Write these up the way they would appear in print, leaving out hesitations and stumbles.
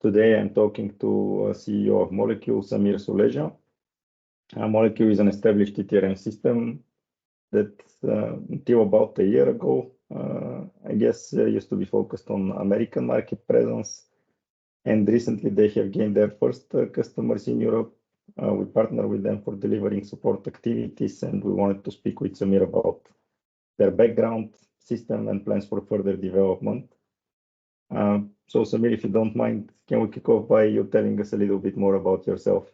Today I'm talking to CEO of Molecule, Samir Soleja. Molecule is an established ETRM system that until about a year ago, I guess, used to be focused on American market presence. And recently they have gained their first customers in Europe. We partner with them for delivering support activities, and we wanted to speak with Samir about their background, system, and plans for further development. So Samir, if you don't mind, can we kick off by you telling us a little bit more about yourself?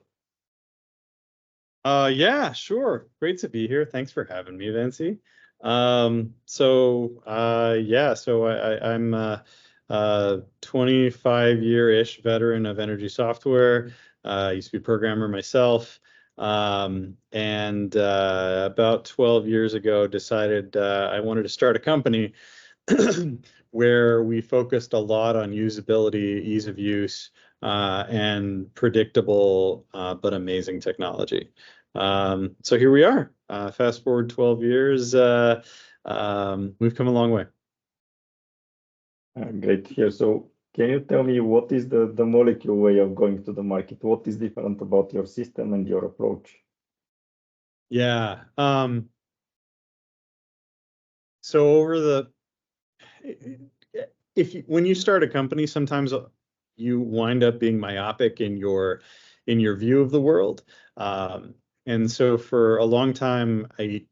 Yeah, sure. Great to be here. Thanks for having me, Ventsy. I'm a 25-year-ish veteran of energy software. I used to be a programmer myself. And about 12 years ago, decided I wanted to start a company where we focused a lot on usability, ease of use, and predictable but amazing technology. So here we are. Fast forward 12 years, we've come a long way. Great to hear. So can you tell me what is the Molecule way of going to the market? What is different about your system and your approach? Yeah. So when you start a company, sometimes you wind up being myopic in your view of the world. And so for a long time, I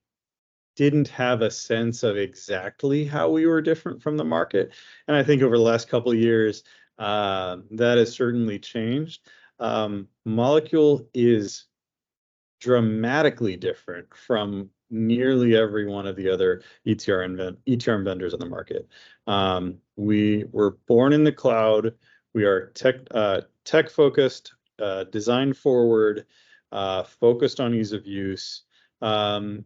didn't have a sense of exactly how we were different from the market. And I think over the last couple of years, that has certainly changed. Molecule is dramatically different from nearly every one of the other ETRM vendors on the market. We were born in the cloud. We are tech focused, design forward, focused on ease of use, and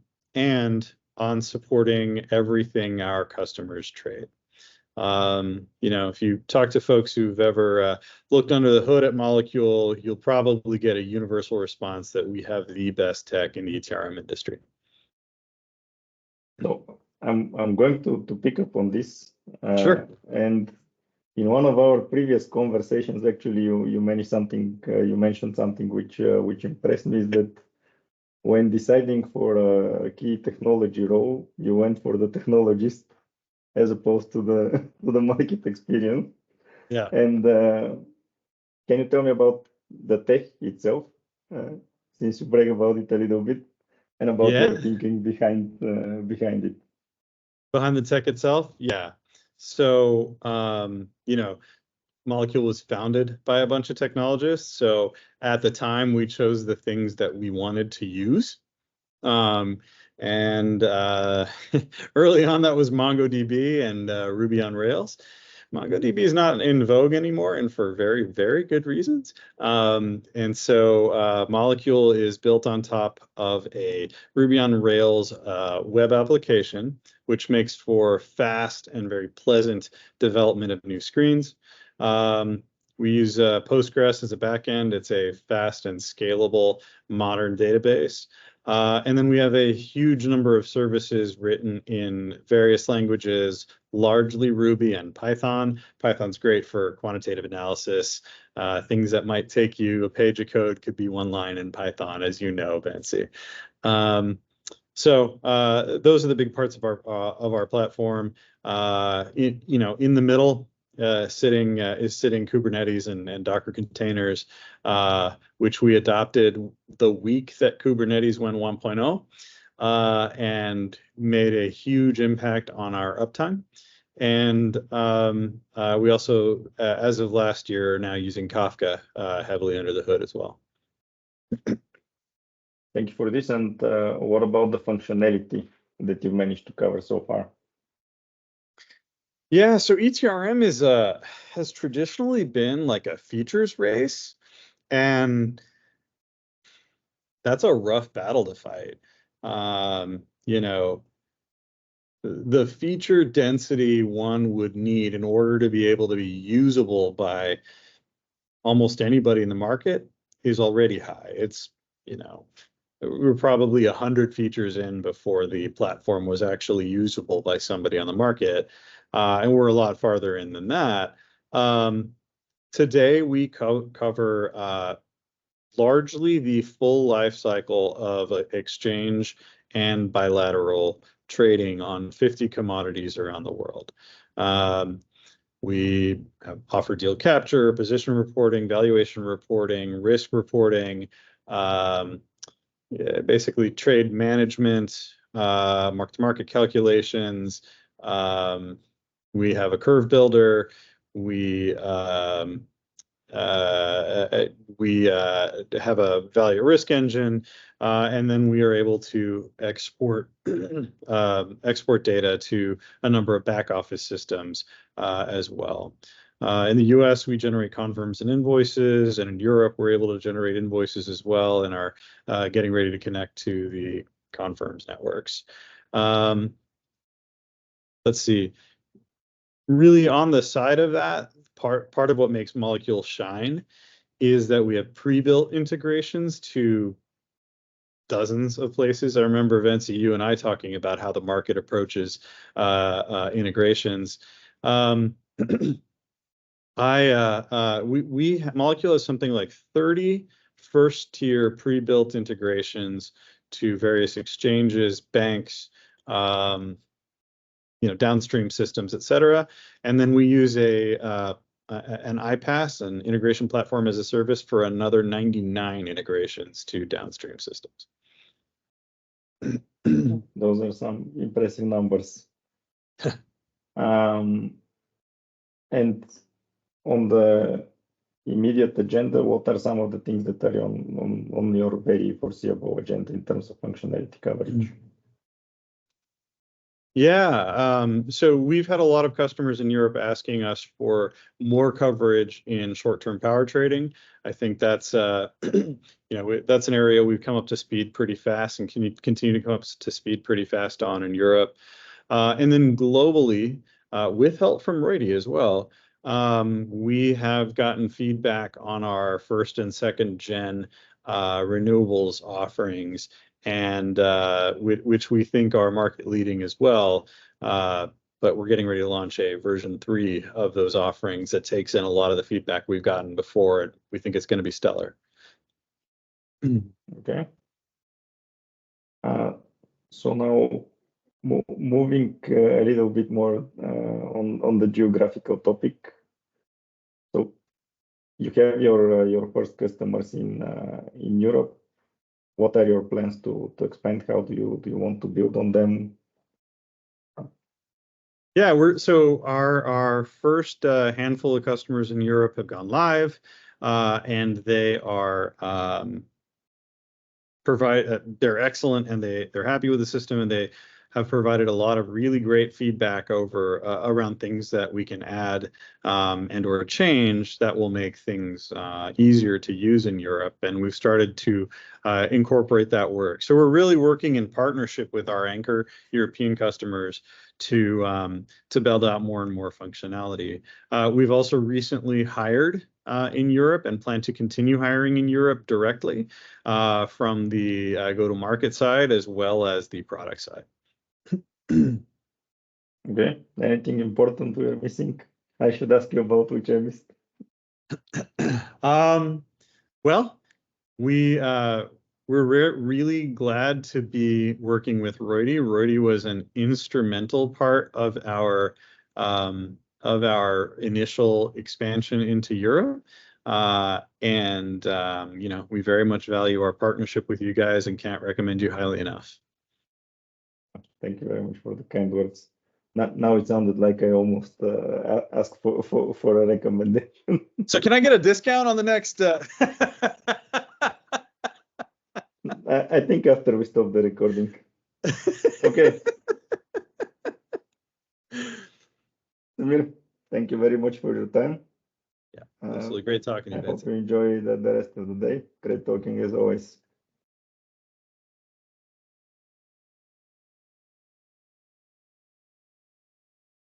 on supporting everything our customers trade. If you talk to folks who've ever looked under the hood at Molecule, you'll probably get a universal response that we have the best tech in the ETRM industry. So I'm going to pick up on this. Sure. And in one of our previous conversations, actually, you mentioned something which impressed me, is that when deciding for a key technology role, you went for the technologist as opposed to the market experience. Yeah. And can you tell me about the tech itself, since you brag about it a little bit, and about your thinking behind it? Behind the tech itself? Yeah. So, Molecule was founded by a bunch of technologists. So at the time, we chose the things that we wanted to use. And early on, that was MongoDB and Ruby on Rails. MongoDB is not in vogue anymore, and for very, very good reasons. And so Molecule is built on top of a Ruby on Rails web application, which makes for fast and very pleasant development of new screens. We use Postgres as a backend. It's a fast and scalable modern database. And then we have a huge number of services written in various languages, largely Ruby and Python. Python's great for quantitative analysis. Things that might take you a page of code could be one line in Python, as you know, Ventsy. So those are the big parts of our platform. In the middle, sitting Kubernetes and Docker containers, which we adopted the week that Kubernetes went 1.0, and made a huge impact on our uptime. And we also, as of last year, are now using Kafka heavily under the hood as well. Thank you for this. And what about the functionality that you've managed to cover so far? Yeah, so ETRM has traditionally been like a features race, and that's a rough battle to fight. The feature density one would need in order to be able to be usable by almost anybody in the market is already high. We're probably 100 features in before the platform was actually usable by somebody on the market. And we're a lot farther in than that. Today, we cover largely the full life cycle of exchange and bilateral trading on 50 commodities around the world. We offer deal capture, position reporting, valuation reporting, risk reporting, basically trade management, mark-to-market calculations. We have a curve builder. We have a value risk engine, and then we are able to export export data to a number of back office systems as well. In the US, we generate confirms and invoices, and in Europe, we're able to generate invoices as well and are getting ready to connect to the confirms networks. Let's see. Really on the side of that, part of what makes Molecule shine is that we have pre-built integrations to dozens of places. I remember, Ventsy, you and I talking about how the market approaches integrations. Molecule has something like 30 first-tier pre-built integrations to various exchanges, banks, downstream systems, et cetera. And then we use an iPaaS, an integration platform as a service, for another 99 integrations to downstream systems. Those are some impressive numbers. And on the immediate agenda, what are some of the things that are on your very foreseeable agenda in terms of functionality coverage? Yeah, so we've had a lot of customers in Europe asking us for more coverage in short-term power trading. I think that's that's an area we've come up to speed pretty fast and can continue to come up to speed pretty fast on in Europe. And then globally, with help from ROITI as well, we have gotten feedback on our first and second gen renewables offerings, and which we think are market leading as well. But we're getting ready to launch a version 3 of those offerings that takes in a lot of the feedback we've gotten before, and we think it's going to be stellar. Okay. So now moving a little bit more on the geographical topic. So you have your first customers in Europe. What are your plans to expand? How do you want to build on them? Yeah, our first handful of customers in Europe have gone live, and they are they're excellent, and they're happy with the system, and they have provided a lot of really great feedback around things that we can add and or change that will make things easier to use in Europe. And we've started to incorporate that work. So we're really working in partnership with our anchor European customers to build out more and more functionality. We've also recently hired in Europe and plan to continue hiring in Europe directly from the go-to-market side as well as the product side. Okay. Anything important we are missing? I should ask you about which I missed. Well, we're really glad to be working with ROITI. ROITI was an instrumental part of our initial expansion into Europe. And we very much value our partnership with you guys and can't recommend you highly enough. Thank you very much for the kind words. Now it sounded like I almost asked for a recommendation. So can I get a discount on the next? I think after we stop the recording. Okay. Samir, thank you very much for your time. Yeah, absolutely great talking to you. I hope you enjoy the rest of the day. Great talking as always.